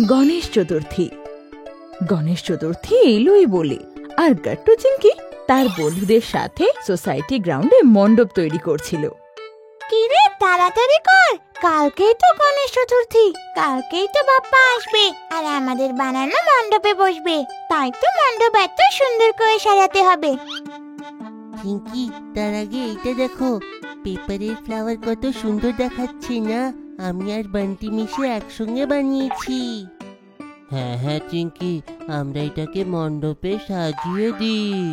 Ganesh Chaturthi. Ganesh Chaturthi alloy বলে আর গাট্টু চিংকি তার বন্ধুদের সাথে সোসাইটি গ্রাউন্ডে মণ্ডপ তৈরি করছিল। কিরে তাড়াতাড়ি কর, কালকেই তো গণেশ চতুর্থী, কালকেই তো বাপ্পা আসবে আর আমাদের বানানো মণ্ডপে বসবে, তাই তো মণ্ডপ এত সুন্দর করে সাজাতে হবে। চিংকি, তার আগে এইটা দেখো, পেপারের ফ্লাওয়ার কত সুন্দর দেখাচ্ছে না? আমি আর বান্টি মিশে একসঙ্গে বানিয়েছি। হ্যাঁ হ্যাঁ চিংকি, আমরা এটাকে মণ্ডপে সাজিয়ে দিই।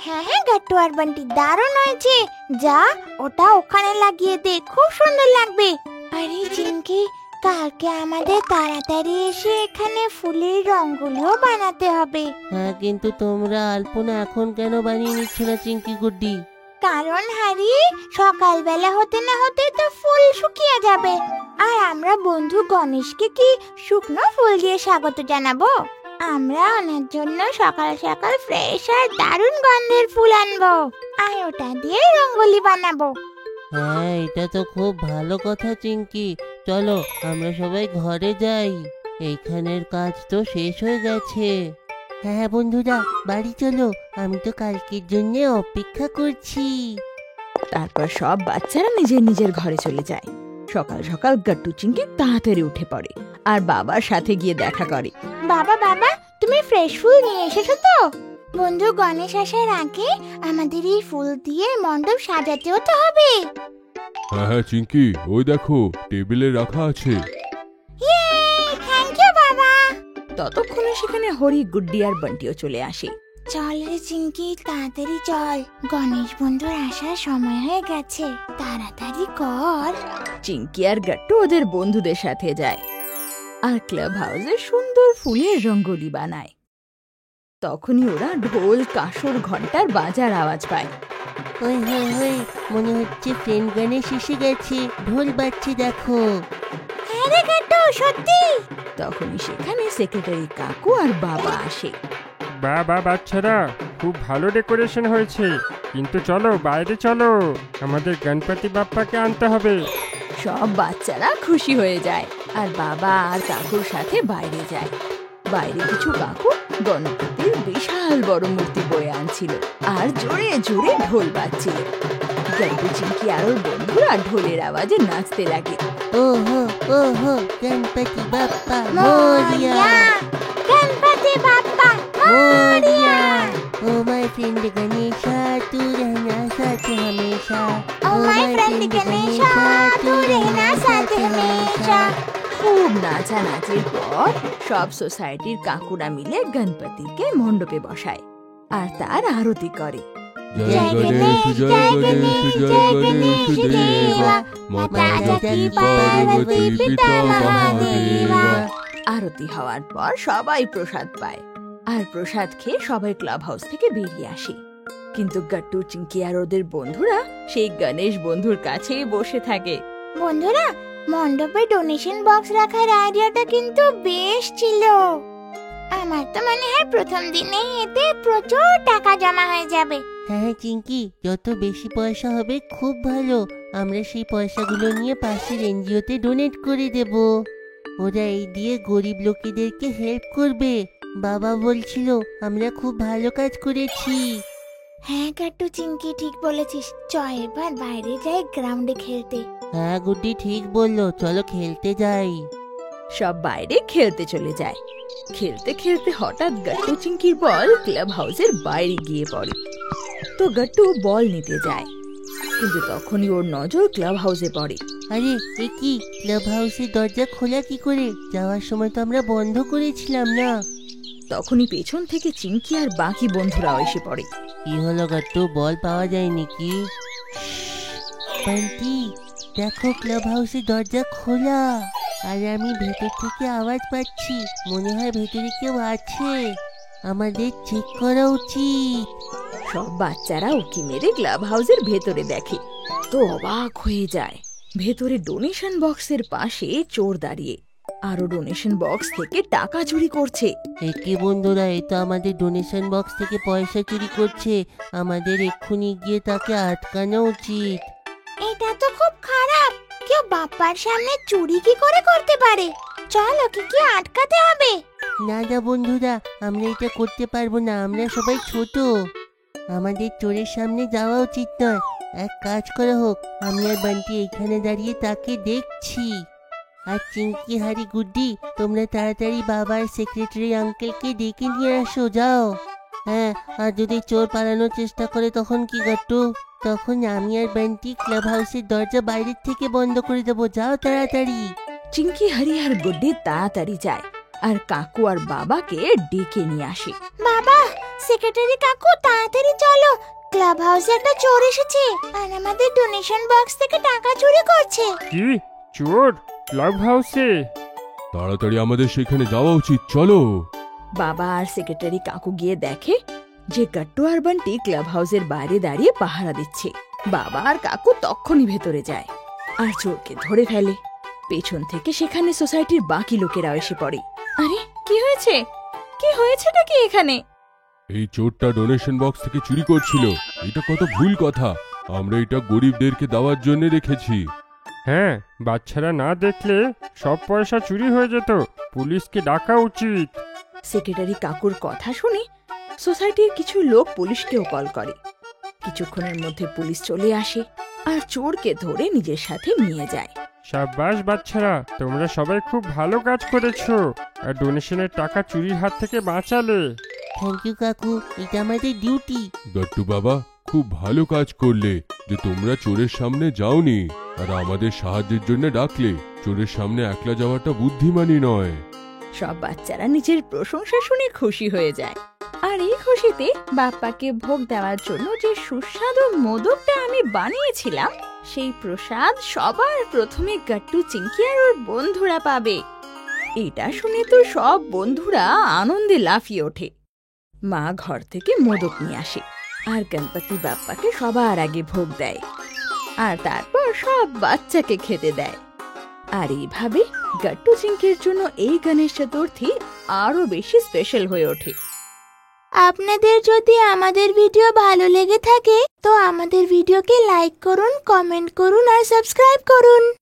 হ্যাঁ হ্যাঁ গাট্টু আর বান্টি, দারুণ হয়েছে, যা ওটা ওখানে লাগিয়ে দে, খুব সুন্দর লাগবে। আরে চিংকি, কালকে আমাদের তাড়াতাড়ি এসে এখানে ফুলের রঙগুলিও বানাতে হবে। হ্যাঁ, কিন্তু তোমরা আলপনা এখন কেন বানিয়ে নিচ্ছ না চিংকি গুড্ডি? কারণ হারি, সকালবেলা হতে না হতে তো ফুল শুকিয়ে যাবে, আর আমরা বন্ধু গণেশকে কি শুকনো ফুল দিয়ে স্বাগত জানাবো? আমরা ওনার জন্য সকাল সকাল ফ্রেশ আর দারুণ গন্ধের ফুল আনবো, আর ওটা দিয়ে রঙ্গোলি বানাবো। হ্যাঁ, এটা তো খুব ভালো কথা চিংকি। চলো আমরা সবাই ঘরে যাই, এইখানের কাজ তো শেষ হয়ে গেছে। হ্যাঁ বন্ধুরা, বাড়ি চলো, আমি তো কালকের জন্য অপেক্ষা করছি। তারপর সব বাচ্চারা নিজের নিজের ঘরে চলে যায়। সকাল সকাল গাট্টু চিংকি তাড়াতাড়ি উঠে পড়ে আর বাবার সাথে গিয়ে দেখা করে। বাবা বাবা, তুমি ফ্রেশ ফুল নিয়ে এসেছো তো? বন্ধু গণেশ আসার আগে আমাদের এই ফুল দিয়ে মণ্ডপ সাজাতেও তো হবে। হ্যাঁ হ্যাঁ চিংকি, ওই দেখো টেবিলে রাখা আছে। থ্যাংক ইউ বাবা। ততক্ষণে সেখানে হরি, গুড্ডি আর বান্টিও চলে আসে। চল রে চিংকি, তাড়াতাড়ি চল, গণেশ বন্ধুর আসার সময় হয়ে গেছে, তাড়াতাড়ি কর। চিংকি আর গাট্টু ওদের বন্ধুদের সাথে যায় আর ক্লাব হাউসে সুন্দর ফুলের রঙ্গোলি বানায়। তখনই ওরা ঢোল, কাসর, ঘন্টার বাজার আওয়াজ পায়। ওই হই হই, মনে হচ্ছে ফ্রেন্ড গণেশ এসে গেছে, ঢোল বাজছে দেখো। হ্যাঁ রে গাট্টু, সত্যি। তখনই সেখানে সেক্রেটারি কাকু আর বাবা আসে। বাবা বাচ্চারা, খুব ভালো ডেকোরেশন হয়েছে, কিন্তু চলো বাইরে চলো, আমাদের গণপতি বাপ্পাকে আনতে হবে। সব বাচ্চারা খুশি হয়ে যায় আর বাবা আর কাকুর সাথে বাইরে যায়। বাইরে কিছু কাকু গণপতির বিশাল বড় মূর্তি বয়ে আনছিল আর জোরে জোরে ঢোল বাজছিল। গাট্টু চিংকি আর ওর বন্ধুরা ঢোলের আওয়াজে নাচতে লাগে। ওহো ওহো, Ganpati Bappa Morya, Ganpati Bappa Morya. Oh my friend Ganesha, तू रहना साथ हमेशा। ओ माय फ्रेंड गणेशा, तू रहना साथ हमेशा। খুব নাচানাচির পর সব সোসাইটির কাকুরা মিলে গণপতিকে মণ্ডপে বসায় আর তার আরতি করে। জয় গণেশ জয় গণেশ জয় গণেশ দেবা, মাতা জাতি পার্বতী পিতা মহাদেবা। আরতি হওয়ার পর সবাই প্রসাদ পায় আর প্রসাদ খেয়ে সবাই ক্লাব হাউস থেকে বেরিয়ে আসে। কিন্তু গাট্টু চিংকি আর ওদের বন্ধুরা সেই গণেশ বন্ধুর কাছেই বসে থাকে। বন্ধুরা, মণ্ডপে ডোনেশন বক্স রাখার আইডিয়াটা কিন্তু বেশ ছিল। আমার তো মনে হয় প্রথম দিনেই এতে প্রচুর টাকা জমা হয়ে যাবে। হ্যাঁ চিংকি, যত বেশি পয়সা হবে খুব ভালো, আমরা সেই পয়সাগুলো নিয়ে পাশের এনজিওতে ডোনেট করে দেব, ওরা এই দিয়ে গরিব লোকেদেরকে হেল্প করবে। বাবা বলছিল আমরা খুব ভালো কাজ করেছি। হ্যাঁ গাট্টু চিংকি, ঠিক বলেছিস, চল এবার বাইরে যাই গ্রাউন্ডে খেলতে। হ্যাঁ গুড্ডি ঠিক বললো, চলো খেলতে যাই। সব বাইরে খেলতে চলে যায়। খেলতে খেলতে হঠাৎ গাট্টু চিংকির বল ক্লাব হাউসের বাইরে গিয়ে পড়ে। তো গাট্টু বল নিতে যায়, কিন্তু তখনই ওর নজর ক্লাব হাউসে পড়ে। আরে এ কি, ক্লাব হাউসের দরজা খোলা কি করে? যাওয়ার সময় তো আমরা বন্ধ করেছিলাম না। তখনই পেছন থেকে চিংকি আর বাকি বন্ধুরাও এসে পড়ে। কি হলো গাট্টু, বল পাওয়া যায়নি কি? বান্টি দেখো, ক্লাব হাউসের দরজা খোলা আর আমি ভেতর থেকে আওয়াজ পাচ্ছি, মনে হয় ভেতরে কেউ আছে, আমাদের চেক করা উচিত। সব বাচ্চারা উকি মেরে ক্লাব হাউসের ভেতরে দেখে তো অবাক হয়ে যায়। ভেতরে ডোনেশন বক্সের পাশে চোর দাঁড়িয়ে আরো ডোনেশন বক্স থেকে টাকা চুরি করছে। একে বন্ধুরা, এ তো আমাদের ডোনেশন বক্স থেকে পয়সা চুরি করছে, আমাদের এক্ষুনি গিয়ে তাকে আটকানো উচিত। এটা তো খুব খারাপ, কেউ বাপ্পার সামনে চুরি কি করে করতে পারে? চলো কি আটকাতে হবে। না না বন্ধুরা, আমরা এটা করতে পারবো না, আমরা সবাই ছোট। আমাদের চোরের সামনে যাওয়া উচিত নয়। এক কাজ করা হোক, আমি আর বান্টি এইখানে দাঁড়িয়ে তাকে দেখছি। আর চিঙ্কি, হারি, গুড্ডি, তোমরা তাড়াতাড়ি বাবার সেক্রেটারি আঙ্কেলকে ডেকে নিয়ে আসো, যাও। হ্যাঁ, আর যদি চোর পালানোর চেষ্টা করে তখন কি গাট্টু? তখন আমি আর বান্টি ক্লাব হাউসের দরজা বাইরের থেকে বন্ধ করে দেবো, যাও তাড়াতাড়ি। চিঙ্কি, হারি আর গুড্ডি তাড়াতাড়ি যায় আর কাকু আর বাবাকে ডেকে নিয়ে আসে। বাবা, সেক্রেটারি কাকু তাড়াতাড়ি চলো, ক্লাব হাউসে একটা চোর এসেছে আর আমাদের ডোনেশন বক্স থেকে টাকা চুরি করছে। কি চোর ক্লাব হাউসে? তাড়াতাড়ি আমাদের সেখানে যাওয়া উচিত, চলো। বাবা আর সেক্রেটারি কাকু গিয়ে দেখে যে গাট্টু আর বান্টি ক্লাব হাউসের বাইরে দাঁড়িয়ে পাহারা দিচ্ছে। বাবা আর কাকু তখনই ভেতরে যায় আর চোরকে ধরে ফেলে। পেছন থেকে সেখানে সোসাইটির বাকি লোকেরা এসে পড়ে। আরে কি হয়েছে? কি হয়েছেটা কি এখানে? এই চোরটা ডোনেশন বক্স থেকে চুরি করছিল। এটা কত ভুল কথা, আমরা এটা গরিবদেরকে দেওয়ার জন্য রেখেছি। হ্যাঁ, বাচ্চারা না দেখলে সব পয়সা চুরি হয়ে যেত, পুলিশকে ডাকা উচিত। সেক্রেটারি কাকুর কথা শুনে সোসাইটির কিছু লোক পুলিশকেও কল করে। কিছুক্ষণের মধ্যে পুলিশ চলে আসে আর চোরকে ধরে নিজের সাথে নিয়ে যায়। সাব্বাস বাচ্চারা, তোমরা সবাই খুব ভালো কাজ করেছো আর ডোনেশনের টাকা চুরির হাত থেকে বাঁচালে। থ্যাংক ইউ কাকু, এটা আমাদের ডিউটি। গাট্টু বাবা, খুব ভালো কাজ করলে যে তোমরা চোরের সামনে যাওনি আর আমাদের সাহায্যের জন্য ডাকলে। চোরের সামনে একলা যাওয়াটা বুদ্ধিমানী নয়। সব বাচ্চারা নিজের প্রশংসা শুনে খুশি হয়ে যায়। আর এই খুশিতে বাপ্পাকে ভোগ দেওয়ার জন্য যে সুস্বাদু মোদকটা আমি বানিয়েছিলাম, সেই প্রসাদ সবার প্রথমে গাট্টু, চিঙ্কি আর ওর বন্ধুরা পাবে। এটা শুনে তো সব বন্ধুরা আনন্দে লাফিয়ে ওঠে। মা ঘর থেকে মোদক নিয়ে আসে আর গণপতি বাপ্পাকে সবার আগে ভোগ দেয় আর তারপর সব বাচ্চাকে খেতে দেয়। আর এইভাবে গাট্টু চিঙ্কির জন্য এই গণেশ চতুর্থী আরো বেশি স্পেশাল হয়ে ওঠে। আপনাদের যদি আমাদের ভিডিও ভালো লেগে থাকে তো আমাদের ভিডিওকে লাইক করুন, কমেন্ট করুন আর সাবস্ক্রাইব করুন।